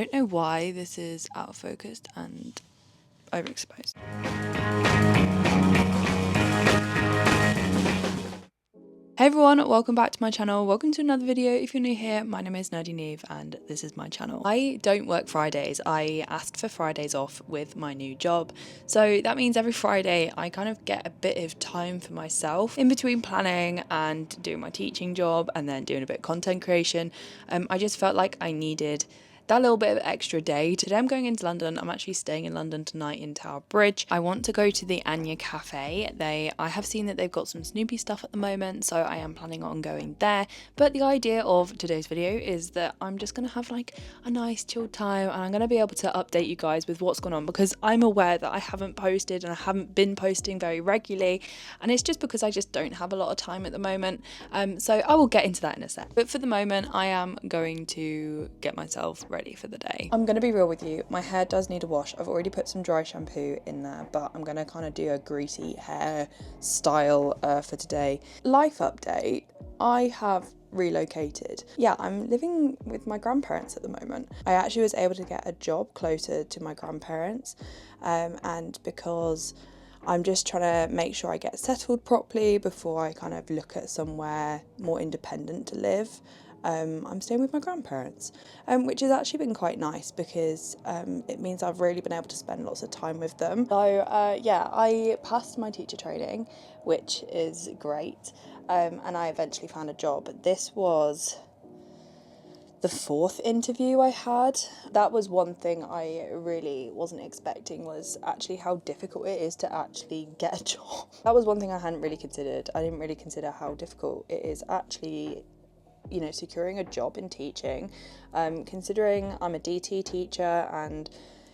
don't know why this is out of focus and overexposed. Hey everyone, welcome back to my channel. Welcome to another video. If you're new here, my name is Nerdy Neve and this is my channel. I don't work Fridays. I asked for Fridays off with my new job. So that means every Friday I kind of get a bit of time for myself in between planning and doing my teaching job and then doing a bit of content creation. I just felt like I needed that little bit of extra day. Today I'm going into London. I'm actually staying in London tonight in Tower Bridge. I want to go to the Anya Cafe. I have seen that they've got some Snoopy stuff at the moment, so I am planning on going there. But the idea of today's video is that I'm just going to have like a nice chilled time and I'm going to be able to update you guys with what's going on, because I'm aware that I haven't posted and I haven't been posting very regularly, and it's just because I just don't have a lot of time at the moment. So I will get into that in a sec. But for the moment, I am going to get myself ready for the day. I'm going to be real with you, my hair does need a wash. I've already put some dry shampoo in there, but I'm going to kind of do a greasy hair style for today. Life update, I have relocated. Yeah, I'm living with my grandparents at the moment. I actually was able to get a job closer to my grandparents, and because I'm just trying to make sure I get settled properly before I kind of look at somewhere more independent to live. I'm staying with my grandparents, which has actually been quite nice because it means I've really been able to spend lots of time with them. So yeah, I passed my teacher training, which is great, and I eventually found a job. This was the fourth interview I had. That was one thing I really wasn't expecting, was actually how difficult it is to actually get a job. That was one thing I hadn't really considered. I didn't really consider how difficult it is actually, you know, securing a job in teaching, considering I'm a DT teacher, and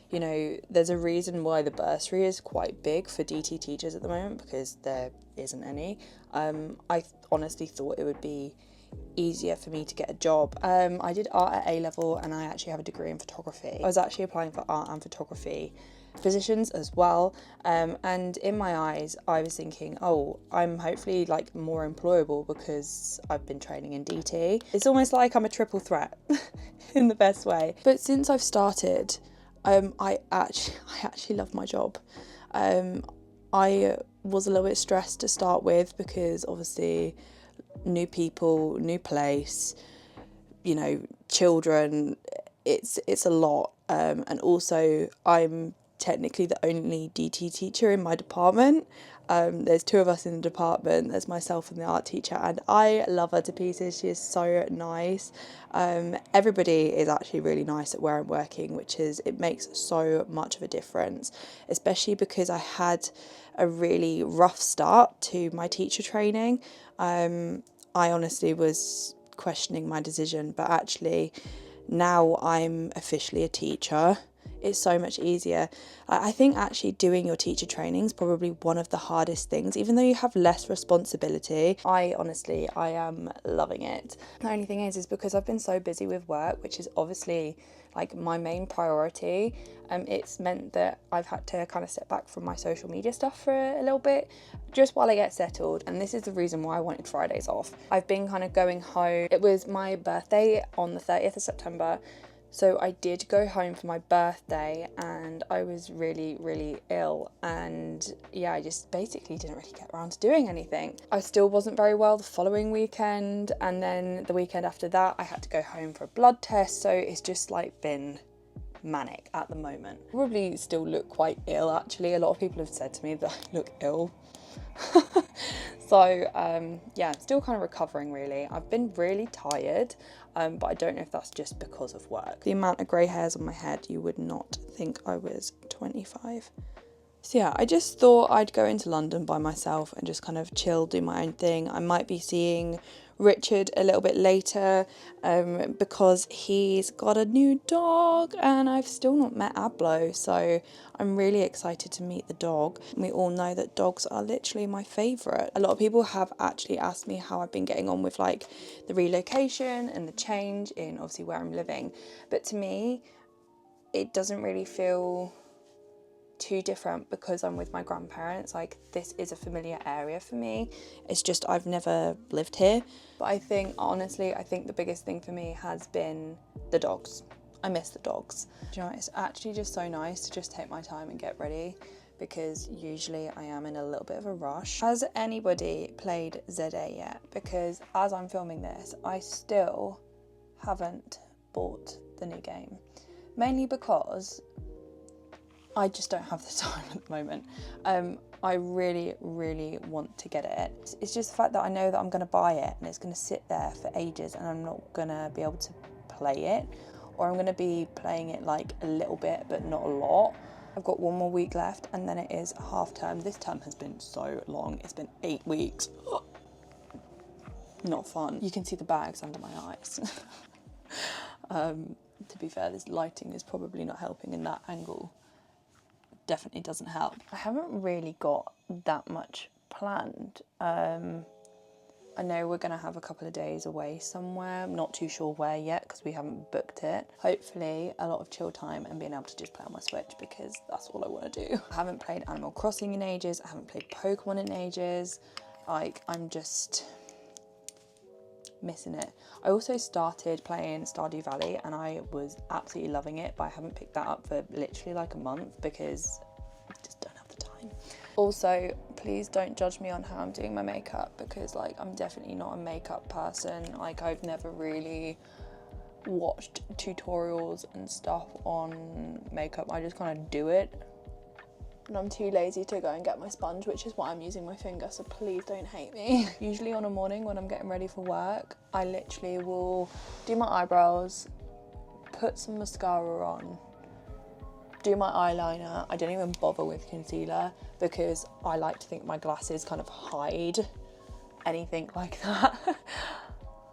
you know, there's a reason why the bursary is quite big for DT teachers at the moment, because there isn't any. I honestly thought it would be easier for me to get a job. I did art at A level and I actually have a degree in photography. I was actually applying for art and photography positions as well, and in my eyes I was thinking, oh, I'm hopefully like more employable because I've been training in DT. It's almost like I'm a triple threat in the best way. But since I've started, I actually love my job. I was a little bit stressed to start with because obviously new people, new place, you know, children, it's a lot, and also I'm technically the only DT teacher in my department. There's two of us in the department, there's myself and the art teacher, and I love her to pieces. She is so nice. Everybody is actually really nice at where I'm working, it makes so much of a difference, especially because I had a really rough start to my teacher training. I honestly was questioning my decision, but actually now I'm officially a teacher. It's so much easier. I think actually doing your teacher training is probably one of the hardest things, even though you have less responsibility. I am loving it. The only thing is because I've been so busy with work, which is obviously like my main priority, it's meant that I've had to kind of step back from my social media stuff for a little bit just while I get settled, and this is the reason why I wanted Fridays off. I've been kind of going home. It was my birthday on the 30th of September, so I did go home for my birthday and I was really, really ill, and yeah, I just basically didn't really get around to doing anything. I still wasn't very well the following weekend, and then the weekend after that I had to go home for a blood test, so it's just like been manic at the moment. Probably still look quite ill actually. A lot of people have said to me that I look ill. So yeah, I'm still kind of recovering really. I've been really tired, but I don't know if that's just because of work. The amount of grey hairs on my head, you would not think I was 25. So yeah, I just thought I'd go into London by myself and just kind of chill, do my own thing. I might be seeing Richard a little bit later, because he's got a new dog and I've still not met Ablo, so I'm really excited to meet the dog. We all know that dogs are literally my favourite. A lot of people have actually asked me how I've been getting on with like the relocation and the change in obviously where I'm living, but to me it doesn't really feel too different because I'm with my grandparents. Like, this is a familiar area for me. It's just I've never lived here. But I think, honestly, I think the biggest thing for me has been the dogs. I miss the dogs. Do you know, it's actually just so nice to just take my time and get ready, because usually I am in a little bit of a rush. Has anybody played ZA yet? Because as I'm filming this, I still haven't bought the new game. Mainly because I just don't have the time at the moment. I really, really want to get it. It's just the fact that I know that I'm gonna buy it and it's gonna sit there for ages and I'm not gonna be able to play it, or I'm gonna be playing it like a little bit but not a lot. I've got 1 more week left and then it is half term. This term has been so long. It's been 8 weeks. Not fun. You can see the bags under my eyes. To be fair, this lighting is probably not helping in that angle. Definitely doesn't help. I haven't really got that much planned. I know we're gonna have a couple of days away somewhere. I'm not too sure where yet because we haven't booked it. Hopefully a lot of chill time and being able to just play on my Switch, because that's all I want to do. I haven't played Animal Crossing in ages. I haven't played Pokemon in ages. Like, I'm just missing it. I also started playing Stardew Valley and I was absolutely loving it, but I haven't picked that up for literally like a month because I just don't have the time. Also, please don't judge me on how I'm doing my makeup, because like I'm definitely not a makeup person. Like, I've never really watched tutorials and stuff on makeup. I just kind of do it. And I'm too lazy to go and get my sponge, which is why I'm using my finger, so please don't hate me. Usually on a morning when I'm getting ready for work, I literally will do my eyebrows, put some mascara on, do my eyeliner. I don't even bother with concealer because I like to think my glasses kind of hide anything like that.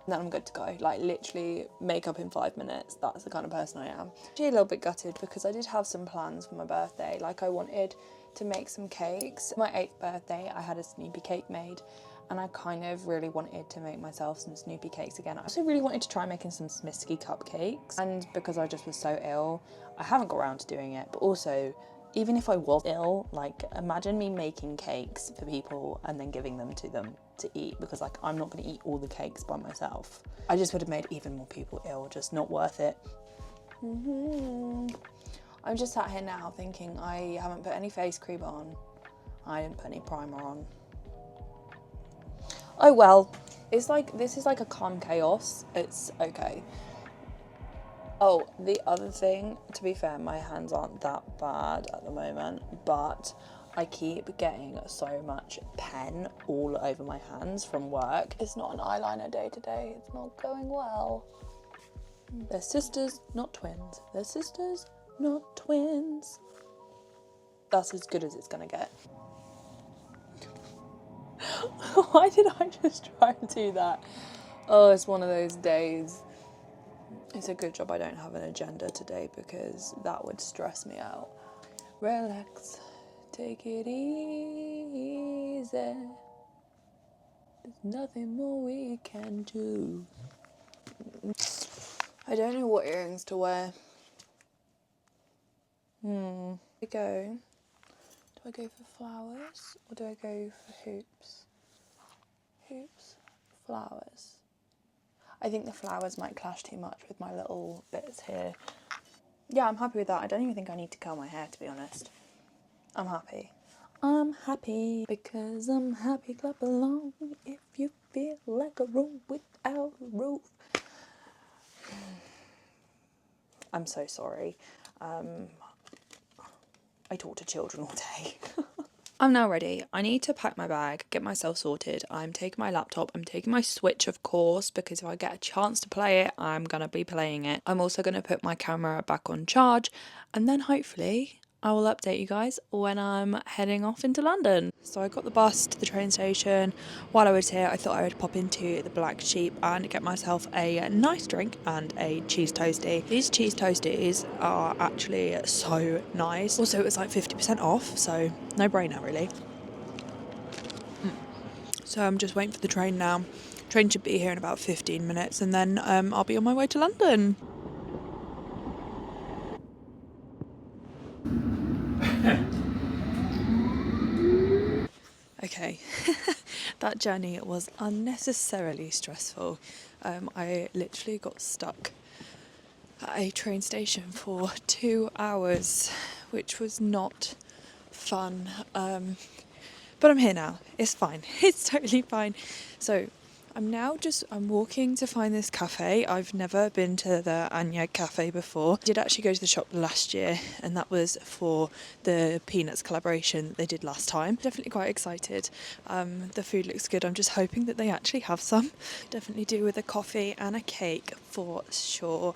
And then I'm good to go. Like, literally makeup in 5 minutes. That's the kind of person I am. Actually a little bit gutted because I did have some plans for my birthday. Like, I wanted to make some cakes. My 8th birthday, I had a Snoopy cake made and I kind of really wanted to make myself some Snoopy cakes again. I also really wanted to try making some Smisky cupcakes, and because I just was so ill, I haven't got around to doing it. But also, even if I was ill, like, imagine me making cakes for people and then giving them to eat, because like I'm not going to eat all the cakes by myself. I just would have made even more people ill. Just not worth it. I'm just sat here now thinking I haven't put any face cream on. I didn't put any primer on. Oh well, it's like, this is like a calm chaos. It's okay. Oh, the other thing, to be fair, my hands aren't that bad at the moment, but I keep getting so much pen all over my hands from work. It's not an eyeliner day today. It's not going well. They're sisters, not twins. They're sisters, not twins. That's as good as it's gonna get. Why did I just try and do that? Oh, it's one of those days. It's a good job I don't have an agenda today, because that would stress me out. Relax, take it easy. There's nothing more we can do. I don't know what earrings to wear. Do I go for flowers or do I go for hoops? Hoops, flowers. I think the flowers might clash too much with my little bits here. Yeah, I'm happy with that. I don't even think I need to curl my hair, to be honest. I'm happy. I'm happy because I'm happy. Clap along if you feel like a room without a roof. I'm so sorry. I talk to children all day. I'm now ready. I need to pack my bag, get myself sorted. I'm taking my laptop, I'm taking my Switch, of course, because if I get a chance to play it, I'm gonna be playing it. I'm also gonna put my camera back on charge, and then hopefully I will update you guys when I'm heading off into London. So I got the bus to the train station. While I was here, I thought I would pop into the Black Sheep and get myself a nice drink and a cheese toastie. These cheese toasties are actually so nice. Also, it was like 50% off, so no brainer really. So I'm just waiting for the train now. Train should be here in about 15 minutes, and then I'll be on my way to London. Okay, that journey was unnecessarily stressful. I literally got stuck at a train station for 2 hours, which was not fun. But I'm here now. It's fine. It's totally fine. So I'm walking to find this cafe. I've never been to the Anya Cafe before. I did actually go to the shop last year, and that was for the Peanuts collaboration they did last time. Definitely quite excited. The food looks good. I'm just hoping that they actually have some. Definitely do with a coffee and a cake for sure.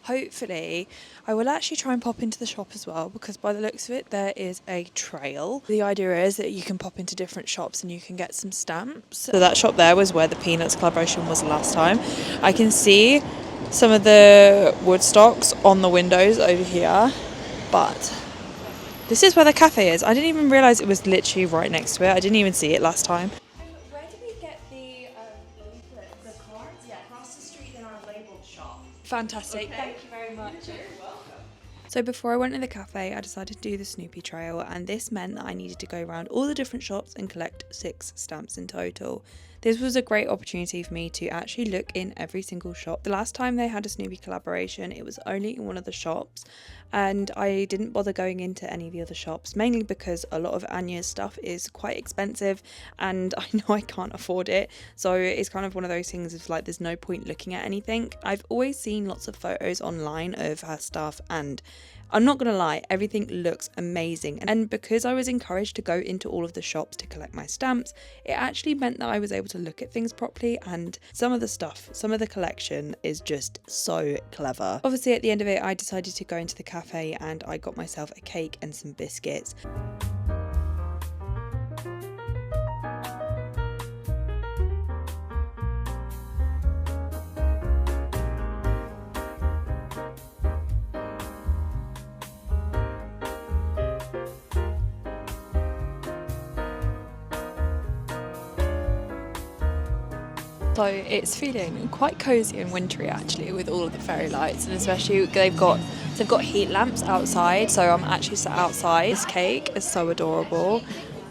Hopefully, I will actually try and pop into the shop as well, because by the looks of it, there is a trail. The idea is that you can pop into different shops and you can get some stamps. So that shop there was where the Peanuts collaboration was last time. I can see some of the woodstocks on the windows over here, but this is where the cafe is. I didn't even realise it was literally right next to it. I didn't even see it last time. Where did we get the cards? Yeah, across the street in our labelled shop. Fantastic. Okay. Thank you very much. You're welcome. So before I went to the cafe, I decided to do the Snoopy trail, and this meant that I needed to go around all the different shops and collect 6 stamps in total. This was a great opportunity for me to actually look in every single shop. The last time they had a Snoopy collaboration, it was only in one of the shops, and I didn't bother going into any of the other shops, mainly because a lot of Anya's stuff is quite expensive and I know I can't afford it. So it's kind of one of those things of like, there's no point looking at anything. I've always seen lots of photos online of her stuff, and I'm not gonna lie, everything looks amazing. And because I was encouraged to go into all of the shops to collect my stamps, it actually meant that I was able to look at things properly, and some of the collection is just so clever. Obviously at the end of it, I decided to go into the cafe and I got myself a cake and some biscuits. So it's feeling quite cosy and wintry actually, with all of the fairy lights, and especially they've got heat lamps outside, so I'm actually sat outside. This cake is so adorable.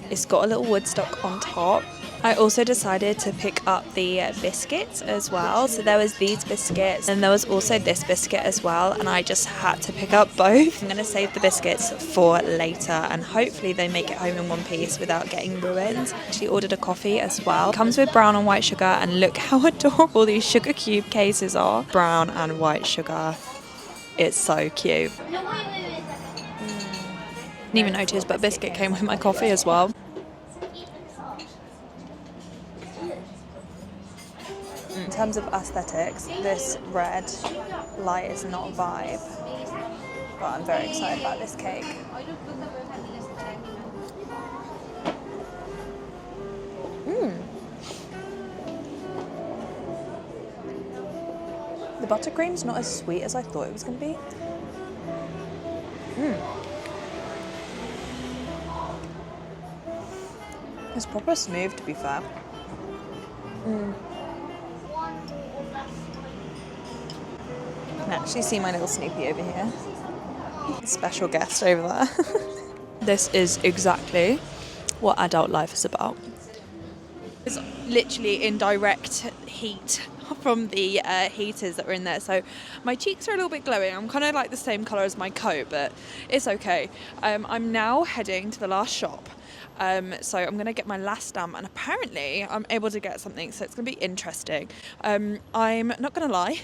It's got a little woodstock on top. I also decided to pick up the biscuits as well. So there was these biscuits and there was also this biscuit as well, and I just had to pick up both. I'm going to save the biscuits for later and hopefully they make it home in one piece without getting ruined. She ordered a coffee as well. It comes with brown and white sugar, and look how adorable these sugar cube cases are. Brown and white sugar. It's so cute. Didn't even notice, but biscuit came with my coffee as well. In terms of aesthetics, this red light is not a vibe, but I'm very excited about this cake. The buttercream's not as sweet as I thought it was going to be. It's proper smooth, to be fair. You can actually see my little Snoopy over here. Special guest over there. This is exactly what adult life is about. It's literally in direct heat from the heaters that were in there, so my cheeks are a little bit glowing. I'm kind of like the same colour as my coat, but it's okay. I'm now heading to the last shop. So I'm going to get my last stamp, and apparently I'm able to get something, so it's going to be interesting. I'm not going to lie,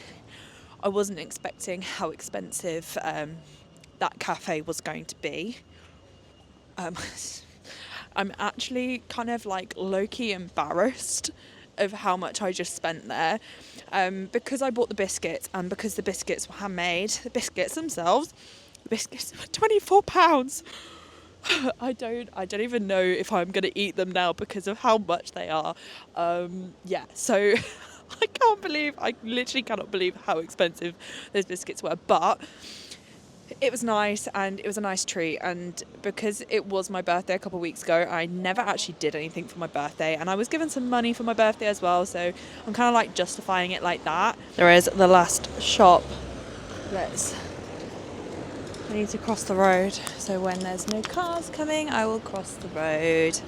I wasn't expecting how expensive that cafe was going to be. I'm actually kind of like low-key embarrassed of how much I just spent there, because I bought the biscuits and because the biscuits were handmade. The biscuits themselves, the biscuits were £24. I don't even know if I'm going to eat them now because of how much they are. So I literally cannot believe how expensive those biscuits were, but it was nice and it was a nice treat, and because it was my birthday a couple of weeks ago, I never actually did anything for my birthday, and I was given some money for my birthday as well, so I'm kind of like justifying it like that. There is the last shop. I need to cross the road, so when there's no cars coming, I will cross the road.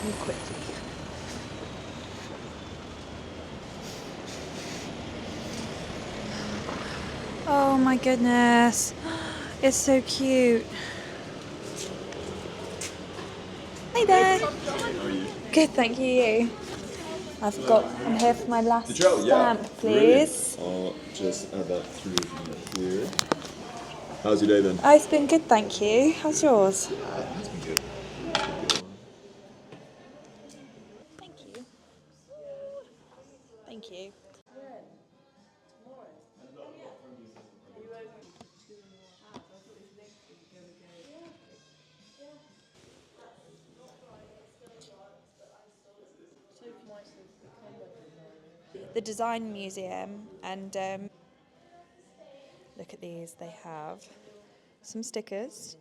Very quickly. Oh my goodness. It's so cute. Hi there. Good, thank you. I'm here for my last stamp, please. I'll just add that through here. How's your day then? Oh, it's been good, thank you. How's yours? It's been good. Thank you. Thank you. The Design Museum, and look at these. They have some stickers.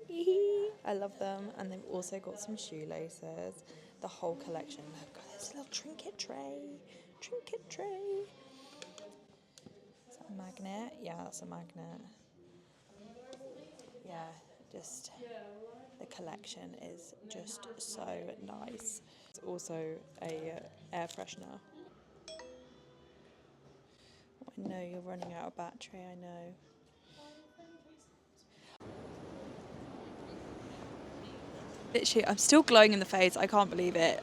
I love them. And they've also got some shoelaces. The whole collection. Look, got this little trinket tray. Trinket tray. Is that a magnet? Yeah, that's a magnet. Yeah, just the collection is just so nice. It's also a air freshener. I know you're running out of battery, I know. Literally, I'm still glowing in the face. I can't believe it.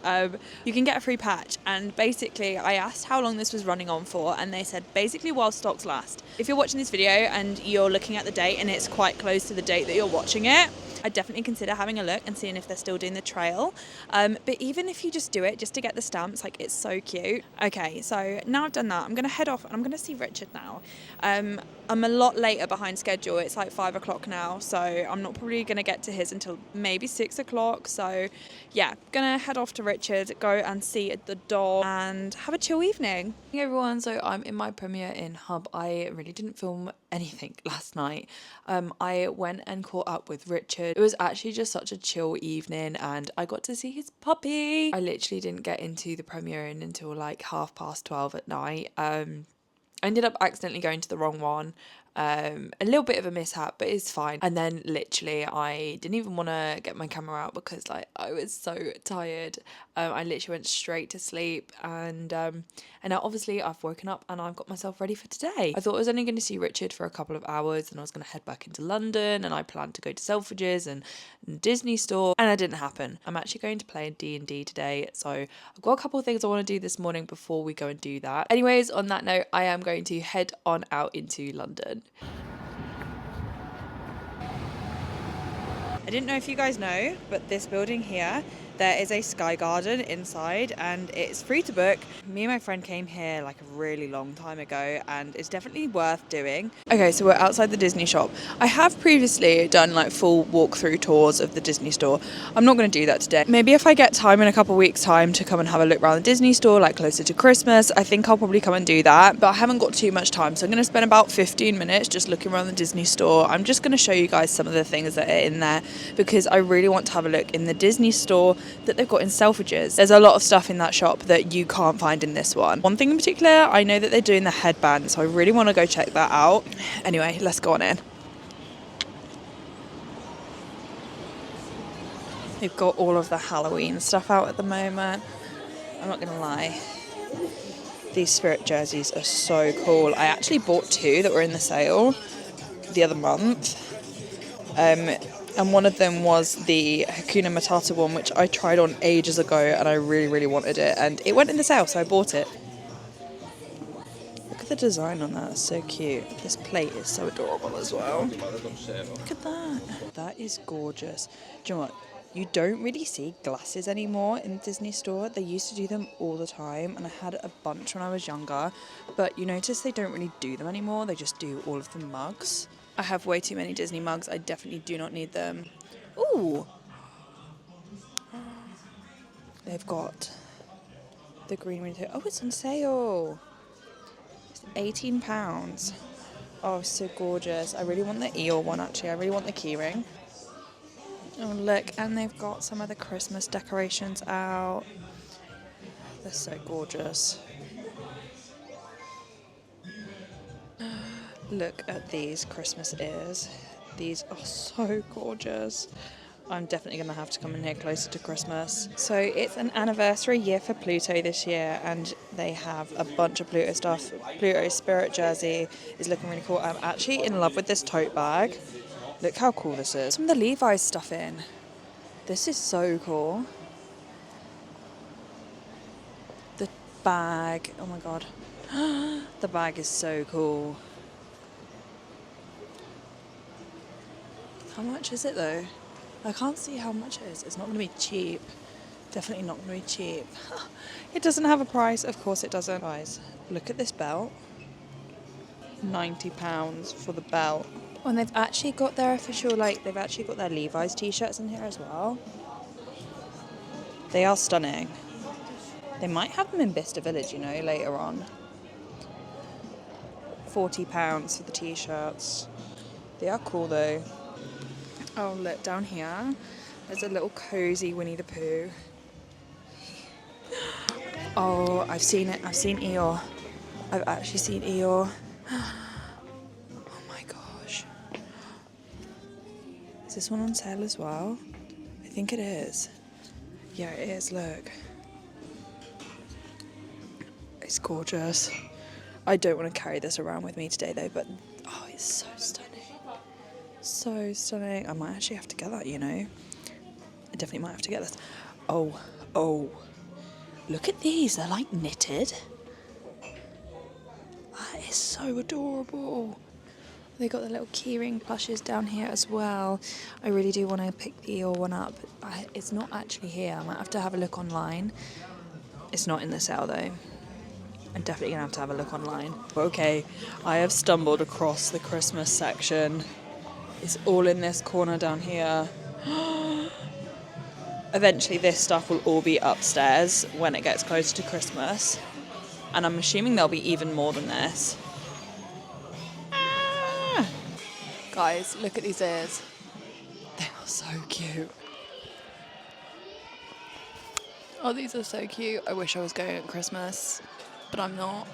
You can get a free patch, and basically I asked how long this was running on for, and they said basically while stocks last. If you're watching this video and you're looking at the date and it's quite close to the date that you're watching it, I'd definitely consider having a look and seeing if they're still doing the trail. But even if you just do it just to get the stamps, like, it's so cute. Okay, so now I've done that, I'm going to head off and I'm going to see Richard now. I'm a lot later behind schedule. It's like 5 o'clock now, so I'm not probably going to get to his until maybe 6 o'clock. So yeah, gonna head off to Richard, go and see the dog and have a chill evening. Hey everyone, so I'm in my premiere in Hub. I really didn't film anything last night. I went and caught up with Richard. It was actually just such a chill evening and I got to see his puppy. I literally didn't get into the premiere until like 12:30 at night. I ended up accidentally going to the wrong one. A little bit of a mishap, but it's fine. And then literally I didn't even want to get my camera out because like I was so tired. I literally went straight to sleep, and now obviously I've woken up and I've got myself ready for today. I thought I was only going to see Richard for a couple of hours and I was going to head back into London, and I planned to go to Selfridges and Disney store, and it didn't happen. I'm actually going to play D&D today, so I've got a couple of things I want to do this morning before we go and do that. Anyways, on that note, I am going to head on out into London. I didn't know if you guys know, but this building here, there is a Sky Garden inside and it's free to book. Me and my friend came here like a really long time ago and it's definitely worth doing. Okay, so we're outside the Disney shop. I have previously done like full walkthrough tours of the Disney store. I'm not going to do that today. Maybe if I get time in a couple of weeks time to come and have a look around the Disney store like closer to Christmas, I think I'll probably come and do that. But I haven't got too much time, so I'm going to spend about 15 minutes just looking around the Disney store. I'm just going to show you guys some of the things that are in there because I really want to have a look in the Disney store that they've got in Selfridges. There's a lot of stuff in that shop that you can't find in this one. One thing in particular, I know that they're doing the headband, so I really want to go check that out. Anyway, let's go on in. They've got all of the Halloween stuff out at the moment. I'm not gonna lie, these spirit jerseys are so cool. I actually bought 2 that were in the sale the other month. And one of them was the Hakuna Matata one, which I tried on ages ago and I really, really wanted it. And it went in the sale, so I bought it. Look at the design on that, it's so cute. This plate is so adorable as well. Look at that. That is gorgeous. Do you know what? You don't really see glasses anymore in the Disney store. They used to do them all the time and I had a bunch when I was younger. But you notice they don't really do them anymore. They just do all of the mugs. I have way too many Disney mugs. I definitely do not need them. Ooh. They've got the green window. Oh, it's on sale. It's £18. Oh, so gorgeous. I really want the Eeyore one, actually. I really want the keyring. Oh, look. And they've got some of the Christmas decorations out. They're so gorgeous. Look at these Christmas ears. These are so gorgeous. I'm definitely going to have to come in here closer to Christmas. So it's an anniversary year for Pluto this year, and They have a bunch of Pluto stuff. Pluto Spirit jersey is looking really cool. I'm actually in love with this tote bag. Look how cool this is. Some of the Levi's stuff in. This is so cool. The bag, oh my god. The bag is so cool. How much is it though? I can't see how much it is. It's not going to be cheap. Definitely not going to be cheap. It doesn't have a price. Of course it doesn't. Guys, look at this belt. £90 for the belt. And they've actually got their official, they've actually got their Levi's t-shirts in here as well. They are stunning. They might have them in Bicester Village, later on. £40 for the t-shirts. They are cool though. Oh, look, down here, there's a little cozy Winnie the Pooh. Oh, I've seen it. I've seen Eeyore. I've actually seen Eeyore. Oh my gosh. Is this one on sale as well? I think it is. Yeah, it is, look. It's gorgeous. I don't want to carry this around with me today though, but oh, it's so stunning. So stunning. I might actually have to get that, I definitely might have to get this. Oh. Look at these. They're like knitted. That is so adorable. They got the little keyring plushes down here as well. I really do want to pick the Eeyore one up. It's not actually here. I might have to have a look online. It's not in the sale though. I'm definitely going to have a look online. Okay, I have stumbled across the Christmas section. It's all in this corner down here. Eventually this stuff will all be upstairs when it gets closer to Christmas. And I'm assuming there'll be even more than this. Ah! Guys, look at these ears. They are so cute. Oh, these are so cute. I wish I was going at Christmas, but I'm not.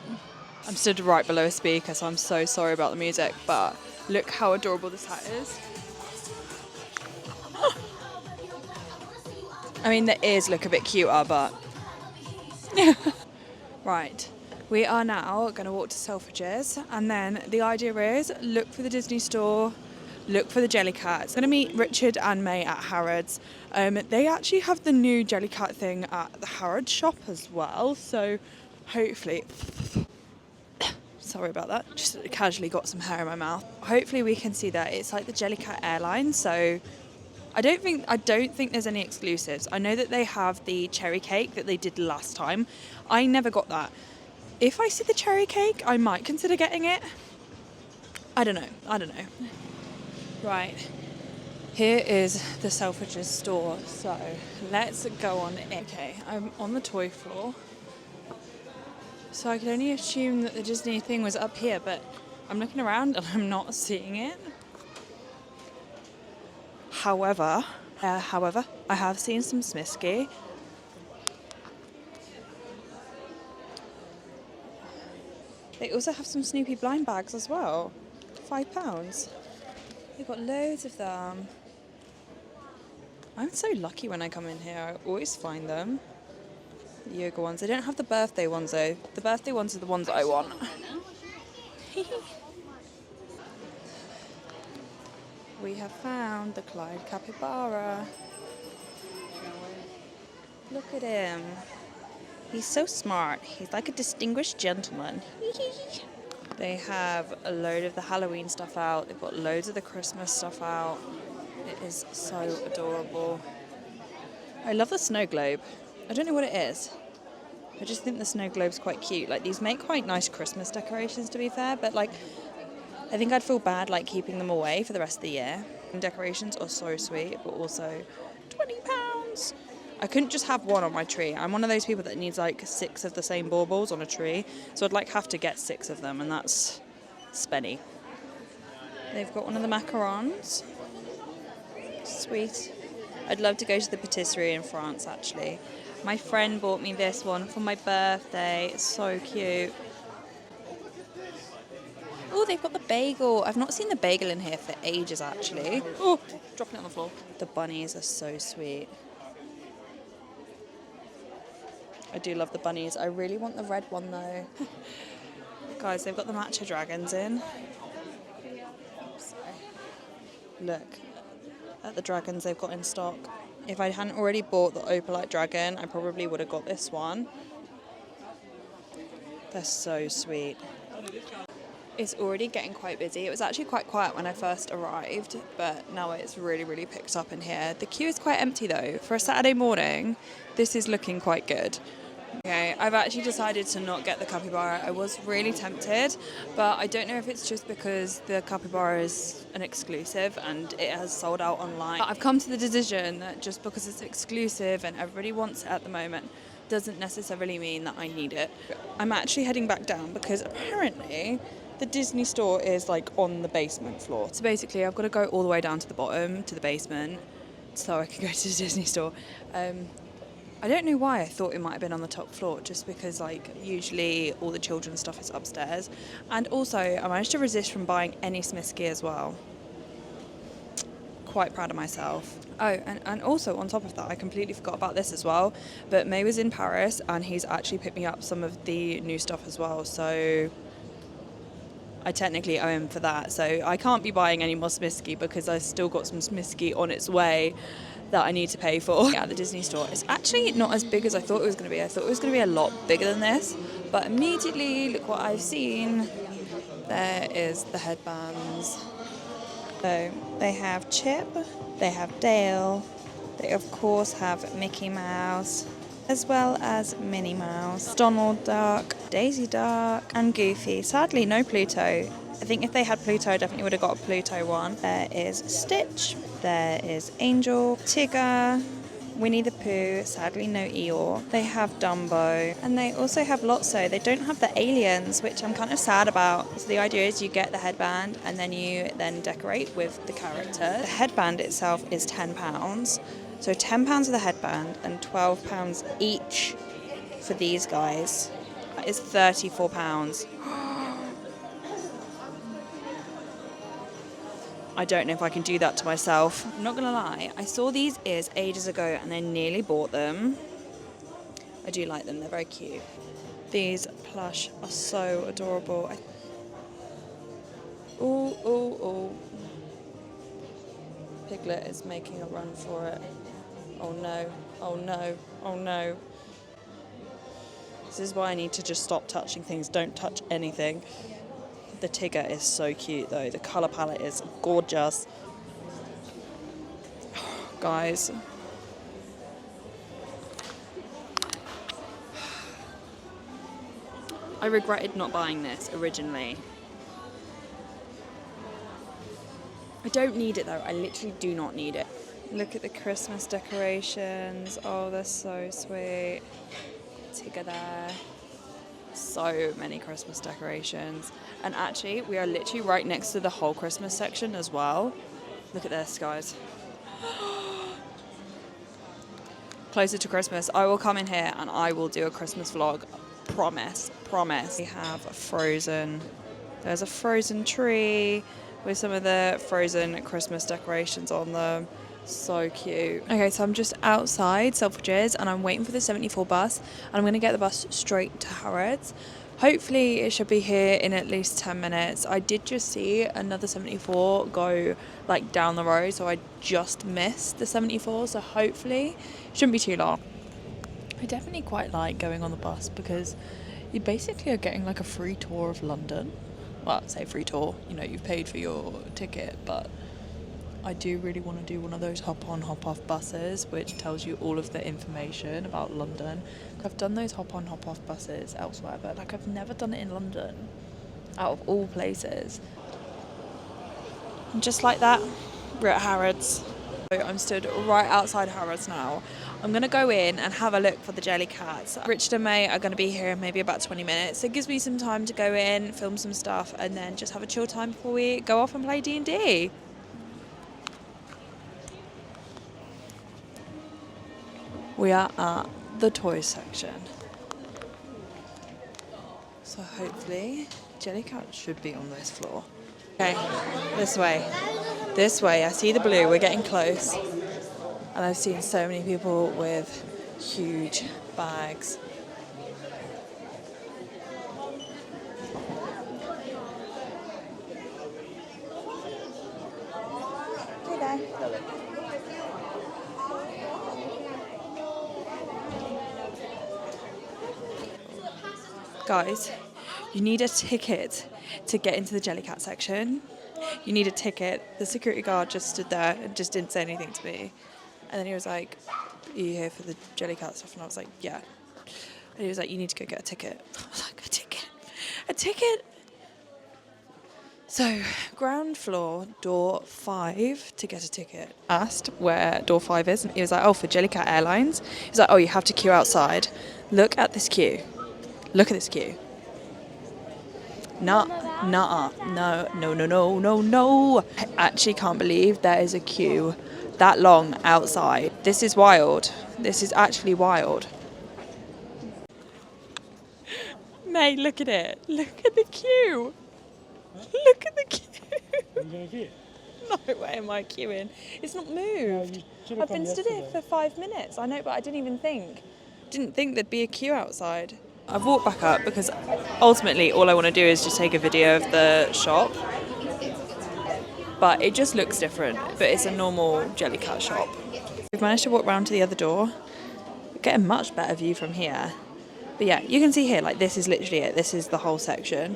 I'm stood right below a speaker, so I'm so sorry about the music, but look how adorable this hat is. I mean, the ears look a bit cuter, but... Right, we are now going to walk to Selfridges, and then the idea is look for the Disney store, look for the Jellycats. Going to meet Richard and May at Harrods. They actually have the new Jellycat thing at the Harrods shop as well, so hopefully... Sorry about that, just casually got some hair in my mouth. Hopefully we can see that. It's like the Jellycat airline, so... I don't think there's any exclusives. I know that they have the cherry cake that they did last time. I never got that. If I see the cherry cake, I might consider getting it. I don't know. Right. Here is the Selfridges store. So let's go on in. Okay, I'm on the toy floor. So I could only assume that the Disney thing was up here, but I'm looking around and I'm not seeing it. However, I have seen some Smisky. They also have some Snoopy blind bags as well. £5. They've got loads of them. I'm so lucky when I come in here. I always find them. The yoga ones. They don't have the birthday ones though. The birthday ones are the ones I want. We have found the Clyde capybara. Look at him. He's so smart. He's like a distinguished gentleman. They have a load of the Halloween stuff out. They've got loads of the Christmas stuff out. It is so adorable. I love the snow globe. I don't know what it is. I just think the snow globe's quite cute. Like, these make quite nice Christmas decorations, to be fair, but like, I think I'd feel bad like keeping them away for the rest of the year. And decorations are so sweet, but also £20. I couldn't just have one on my tree. I'm one of those people that needs like 6 of the same baubles on a tree, so I'd like have to get 6 of them, and that's spenny. They've got one of the macarons. Sweet. I'd love to go to the patisserie in France, actually. My friend bought me this one for my birthday. It's so cute. Oh, they've got the bagel. I've not seen the bagel in here for ages, actually. Oh, dropping it on the floor. The bunnies are so sweet. I do love the bunnies. I really want the red one though. Guys, they've got the matcha dragons in. Sorry. Look at the dragons they've got in stock. If I hadn't already bought the opalite dragon, I probably would have got this one. They're so sweet. It's already getting quite busy. It was actually quite quiet when I first arrived, but now it's really, really picked up in here. The queue is quite empty though. For a Saturday morning, this is looking quite good. Okay, I've actually decided to not get the capybara. I was really tempted, but I don't know if it's just because the capybara is an exclusive and it has sold out online. But I've come to the decision that just because it's exclusive and everybody wants it at the moment doesn't necessarily mean that I need it. I'm actually heading back down because apparently the Disney store is like on the basement floor. So basically I've got to go all the way down to the bottom, to the basement, so I can go to the Disney store. I don't know why I thought it might have been on the top floor, just because like usually all the children's stuff is upstairs. And also I managed to resist from buying any Smisky as well. Quite proud of myself. Oh, and also on top of that, I completely forgot about this as well, but May was in Paris and he's actually picked me up some of the new stuff as well, so I technically owe him for that. So I can't be buying any more Smisky because I've still got some Smisky on its way that I need to pay for. Yeah, the Disney store is actually not as big as I thought it was going to be. I thought it was going to be a lot bigger than this, but immediately, look what I've seen. There is the headbands. So they have Chip, they have Dale, they of course have Mickey Mouse, as well as Minnie Mouse, Donald Duck, Daisy Duck, and Goofy. Sadly, no Pluto. I think if they had Pluto, I definitely would have got a Pluto one. There is Stitch, there is Angel, Tigger, Winnie the Pooh, sadly no Eeyore. They have Dumbo, and they also have Lotso. They don't have the aliens, which I'm kind of sad about. So the idea is you get the headband and then you then decorate with the character. The headband itself is £10. So £10 for the headband and £12 each for these guys. That is £34. I don't know if I can do that to myself. I'm not gonna lie, I saw these ears ages ago and I nearly bought them. I do like them, they're very cute. These plush are so adorable. Ooh, ooh, ooh. Piglet is making a run for it. Oh no, oh no, oh no. This is why I need to just stop touching things. Don't touch anything. The Tigger is so cute though. The colour palette is gorgeous. Guys. I regretted not buying this originally. I don't need it though. I literally do not need it. Look at the Christmas decorations. Oh, they're so sweet. Tigger there. So many Christmas decorations, and actually we are literally right next to the whole Christmas section as well. Look at this, guys. Closer to Christmas I will come in here and I will do a Christmas vlog. Promise. We have a Frozen. There's a Frozen tree with some of the Frozen Christmas decorations on them. So cute. Okay, so I'm just outside Selfridges and I'm waiting for the 74 bus, and I'm going to get the bus straight to Harrods. Hopefully it should be here in at least 10 minutes. I did just see another 74 go like down the road, so I just missed the 74, so hopefully it shouldn't be too long. I definitely quite like going on the bus because you basically are getting like a free tour of London. Well, say free tour, you know, you've paid for your ticket, but I do really want to do one of those hop-on, hop-off buses which tells you all of the information about London. I've done those hop-on, hop-off buses elsewhere, but like I've never done it in London, out of all places. And just like that, we're at Harrods. So I'm stood right outside Harrods now. I'm going to go in and have a look for the Jellycats. Richard and May are going to be here in maybe about 20 minutes. So it gives me some time to go in, film some stuff, and then just have a chill time before we go off and play D&D. We are at the toy section. So hopefully Jellycat should be on this floor. Okay, this way. This way, I see the blue, we're getting close. And I've seen so many people with huge bags. there. Guys, you need a ticket to get into the Jellycat section. You need a ticket. The security guard just stood there and just didn't say anything to me. And then he was like, "Are you here for the Jellycat stuff?" And I was like, "Yeah." And he was like, "You need to go get a ticket." I was like, "A ticket? A ticket?" So, ground floor, door 5 to get a ticket. Asked where door 5 is, and he was like, "Oh, for Jellycat Airlines." He was like, "Oh, you have to queue outside. Look at this queue. Look at this queue." Nah, nah, no. I actually can't believe there is a queue that long outside. This is wild. This is actually wild. Mate, look at it. Look at the queue. Look at the queue. No, where am I queuing? It's not moved. I've been stood here for 5 minutes. I know, but I didn't think there'd be a queue outside. I've walked back up because ultimately all I want to do is just take a video of the shop. But it just looks different. But it's a normal Jellycat shop. We've managed to walk round to the other door. Get a much better view from here. But yeah, you can see here, like, this is literally it. This is the whole section.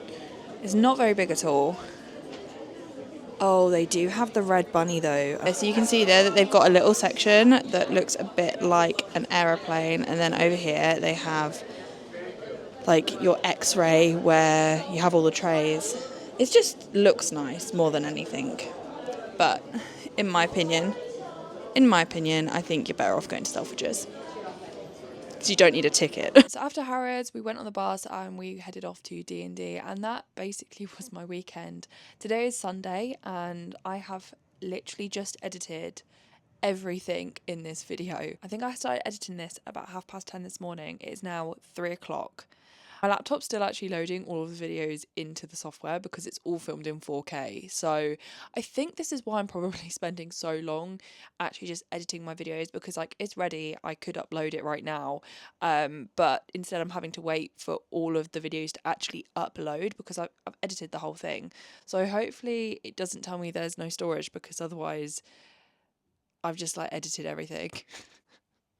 It's not very big at all. Oh, they do have the red bunny though. So you can see there that they've got a little section that looks a bit like an aeroplane, and then over here they have like your X-ray where you have all the trays. It just looks nice more than anything. But in my opinion, I think you're better off going to Selfridges. Because you don't need a ticket. So after Harrods, we went on the bus and we headed off to D&D, and that basically was my weekend. Today is Sunday and I have literally just edited everything in this video. I think I started editing this about 10:30 this morning. It is now 3 o'clock. My laptop's still actually loading all of the videos into the software because it's all filmed in 4K. So I think this is why I'm probably spending so long actually just editing my videos, because like it's ready, I could upload it right now. But instead I'm having to wait for all of the videos to actually upload because I've edited the whole thing. So hopefully it doesn't tell me there's no storage, because otherwise I've just like edited everything.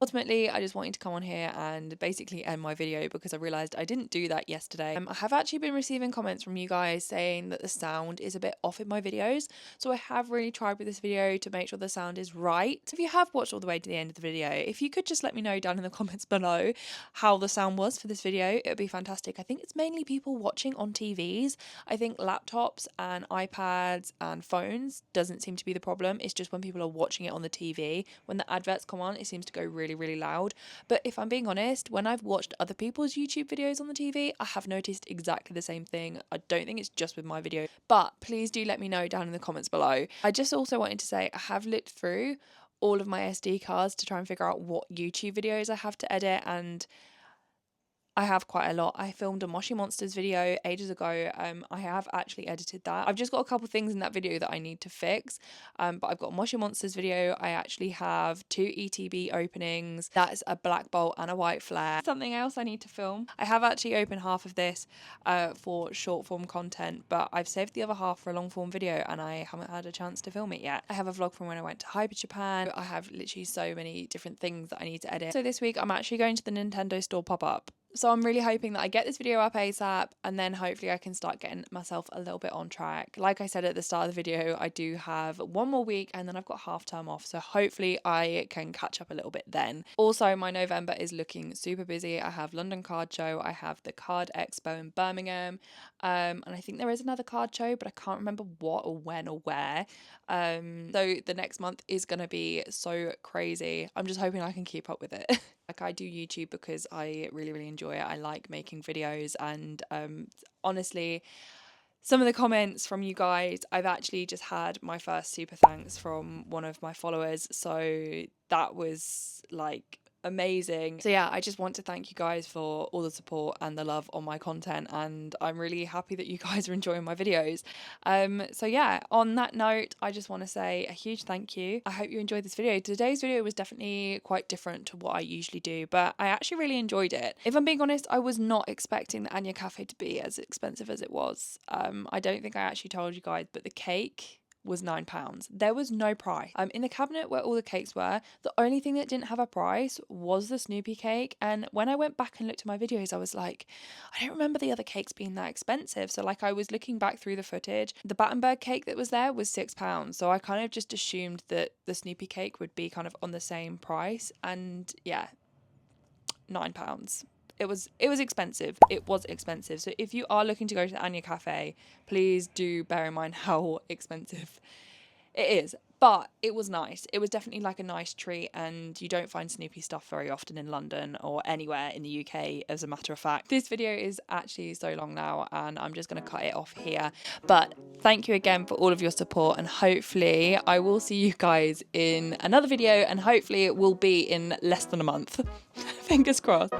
Ultimately, I just wanted to come on here and basically end my video because I realised I didn't do that yesterday. I have actually been receiving comments from you guys saying that the sound is a bit off in my videos. So I have really tried with this video to make sure the sound is right. If you have watched all the way to the end of the video, if you could just let me know down in the comments below how the sound was for this video, it would be fantastic. I think it's mainly people watching on TVs. I think laptops and iPads and phones doesn't seem to be the problem. It's just when people are watching it on the TV, when the adverts come on, it seems to go really loud. But if I'm being honest, when I've watched other people's YouTube videos on the TV, I have noticed exactly the same thing. I don't think it's just with my video, but please do let me know down in the comments below. I just also wanted to say I have looked through all of my SD cards to try and figure out what YouTube videos I have to edit, and I have quite a lot. I filmed a Moshi Monsters video ages ago. I have actually edited that. I've just got a couple things in that video that I need to fix. But I've got a Moshi Monsters video. I actually have 2 ETB openings. That is a black bolt and a white flare. Something else I need to film. I have actually opened half of this for short form content, but I've saved the other half for a long form video and I haven't had a chance to film it yet. I have a vlog from when I went to Hyper Japan. I have literally so many different things that I need to edit. So this week I'm actually going to the Nintendo store pop-up. So I'm really hoping that I get this video up ASAP, and then hopefully I can start getting myself a little bit on track. Like I said at the start of the video, I do have 1 more week and then I've got half term off. So hopefully I can catch up a little bit then. Also, my November is looking super busy. I have London Card Show. I have the Card Expo in Birmingham. And I think there is another card show, but I can't remember what or when or where. So the next month is going to be so crazy. I'm just hoping I can keep up with it. Like, I do YouTube because I really enjoy it. I like making videos, and honestly, some of the comments from you guys, I've actually just had my first super thanks from one of my followers, so that was like amazing. So yeah, I just want to thank you guys for all the support and the love on my content, and I'm really happy that you guys are enjoying my videos. So yeah, on that note, I just want to say a huge thank you. I hope you enjoyed this video. Today's video was definitely quite different to what I usually do, but I actually really enjoyed it. If I'm being honest, I was not expecting the Anya Cafe to be as expensive as it was. I don't think I actually told you guys, but the cake was £9. There was no price. In the cabinet where all the cakes were, the only thing that didn't have a price was the Snoopy cake. And when I went back and looked at my videos, I was like, I don't remember the other cakes being that expensive. So like I was looking back through the footage, the Battenberg cake that was there was £6. So I kind of just assumed that the Snoopy cake would be kind of on the same price. And yeah, £9. It was expensive. It was expensive. So if you are looking to go to the Anya Cafe, please do bear in mind how expensive it is. But it was nice. It was definitely like a nice treat, and you don't find Snoopy stuff very often in London or anywhere in the UK, as a matter of fact. This video is actually so long now, and I'm just going to cut it off here. But thank you again for all of your support, and hopefully I will see you guys in another video, and hopefully it will be in less than a month. Fingers crossed.